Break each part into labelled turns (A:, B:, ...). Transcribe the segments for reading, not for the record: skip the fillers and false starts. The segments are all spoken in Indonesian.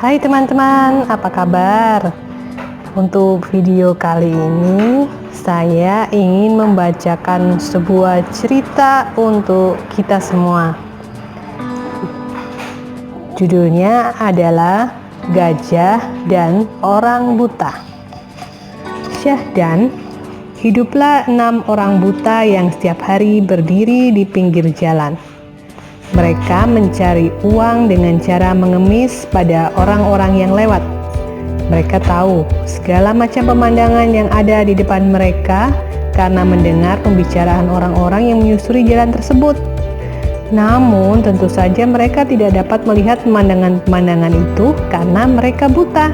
A: Hai teman-teman, apa kabar? Untuk video kali ini, saya ingin membacakan sebuah cerita untuk kita semua. Judulnya adalah Gajah dan Orang Buta. Syahdan, hiduplah 6 orang buta yang setiap hari berdiri di pinggir jalan. Mereka mencari uang dengan cara mengemis pada orang-orang yang lewat. Mereka tahu segala macam pemandangan yang ada di depan mereka karena mendengar pembicaraan orang-orang yang menyusuri jalan tersebut. Namun tentu saja mereka tidak dapat melihat pemandangan-pemandangan itu karena mereka buta.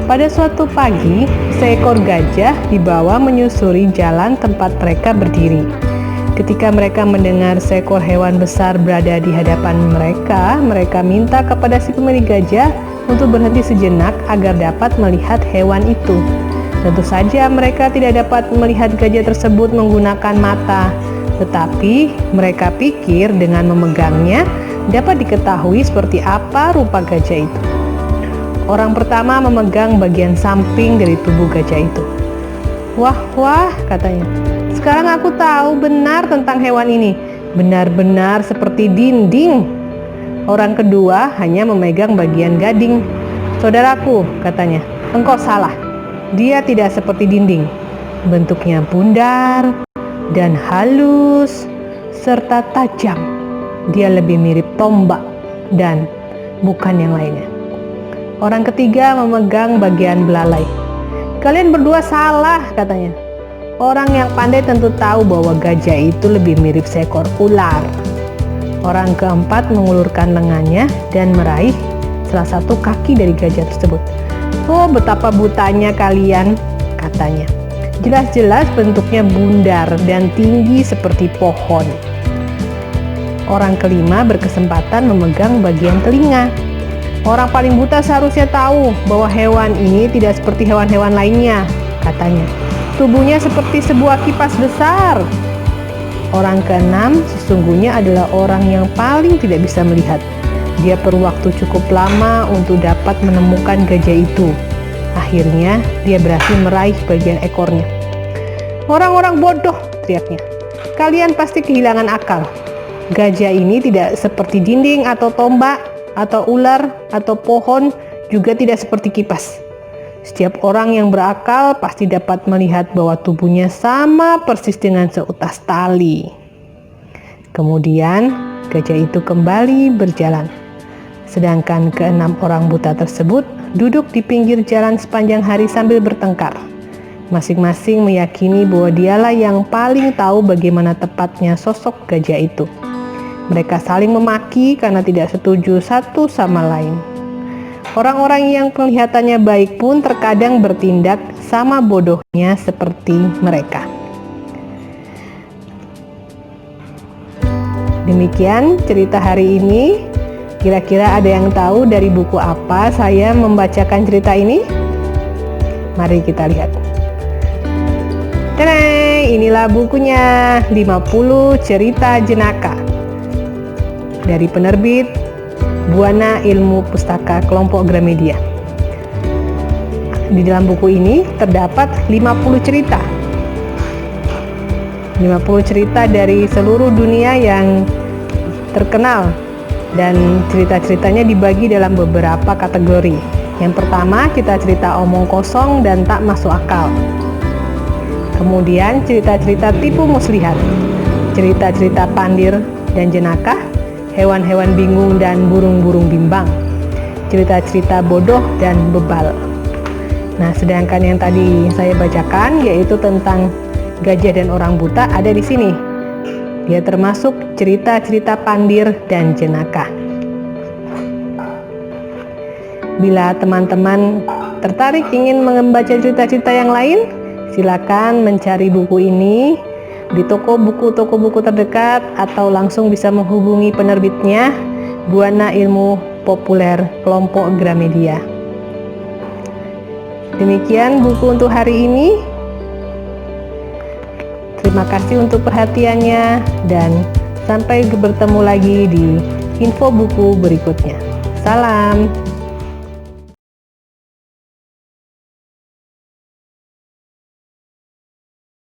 A: Pada suatu pagi, seekor gajah dibawa menyusuri jalan tempat mereka berdiri. Ketika mereka mendengar seekor hewan besar berada di hadapan mereka, mereka minta kepada si pemilik gajah untuk berhenti sejenak agar dapat melihat hewan itu. Tentu saja mereka tidak dapat melihat gajah tersebut menggunakan mata, tetapi mereka pikir dengan memegangnya dapat diketahui seperti apa rupa gajah itu. Orang pertama memegang bagian samping dari tubuh gajah itu. Wah, katanya. Sekarang aku tahu benar tentang hewan ini. Benar-benar seperti dinding. Orang kedua hanya memegang bagian gading. Saudaraku, katanya, engkau salah. Dia tidak seperti dinding. Bentuknya bundar dan halus serta tajam. Dia lebih mirip tombak dan bukan yang lainnya. Orang ketiga memegang bagian belalai. Kalian berdua salah, katanya. Orang yang pandai tentu tahu bahwa gajah itu lebih mirip seekor ular. Orang keempat mengulurkan lengannya dan meraih salah satu kaki dari gajah tersebut. Oh, betapa butanya kalian, katanya. Jelas-jelas bentuknya bundar dan tinggi seperti pohon. Orang kelima berkesempatan memegang bagian telinga. Orang paling buta seharusnya tahu bahwa hewan ini tidak seperti hewan-hewan lainnya, katanya. Tubuhnya seperti sebuah kipas besar. Orang keenam sesungguhnya adalah orang yang paling tidak bisa melihat. Dia perlu waktu cukup lama untuk dapat menemukan gajah itu. Akhirnya dia berhasil meraih bagian ekornya. Orang-orang bodoh, teriaknya. Kalian pasti kehilangan akal. Gajah ini tidak seperti dinding atau tombak, atau ular, atau pohon, juga tidak seperti kipas. Setiap orang yang berakal pasti dapat melihat bahwa tubuhnya sama persis dengan seutas tali. Kemudian gajah itu kembali berjalan. Sedangkan keenam orang buta tersebut duduk di pinggir jalan sepanjang hari sambil bertengkar. Masing-masing meyakini bahwa dialah yang paling tahu bagaimana tepatnya sosok gajah itu. Mereka saling memaki karena tidak setuju satu sama lain. Orang-orang yang kelihatannya baik pun terkadang bertindak sama bodohnya seperti mereka. Demikian cerita hari ini. Kira-kira ada yang tahu dari buku apa saya membacakan cerita ini? Mari kita lihat. Tadang, inilah bukunya 50 Cerita Jenaka dari penerbit Buana Ilmu Pustaka Kelompok Gramedia. Di dalam buku ini terdapat 50 cerita. 50 cerita dari seluruh dunia yang terkenal, dan cerita-ceritanya dibagi dalam beberapa kategori. Yang pertama, kita cerita omong kosong dan tak masuk akal. Kemudian cerita-cerita tipu muslihat, cerita-cerita pandir dan jenakah, hewan-hewan bingung dan burung-burung bimbang, cerita-cerita bodoh dan bebal. Nah, sedangkan yang tadi saya bacakan yaitu tentang gajah dan orang buta ada di sini. Dia termasuk cerita-cerita pandir dan jenakah. Bila teman-teman tertarik ingin membaca cerita-cerita yang lain, silakan mencari buku ini di toko buku terdekat atau langsung bisa menghubungi penerbitnya, Buana Ilmu Populer Kelompok Gramedia. Demikian buku untuk hari ini. Terima kasih untuk perhatiannya dan sampai bertemu lagi di info buku berikutnya. Salam!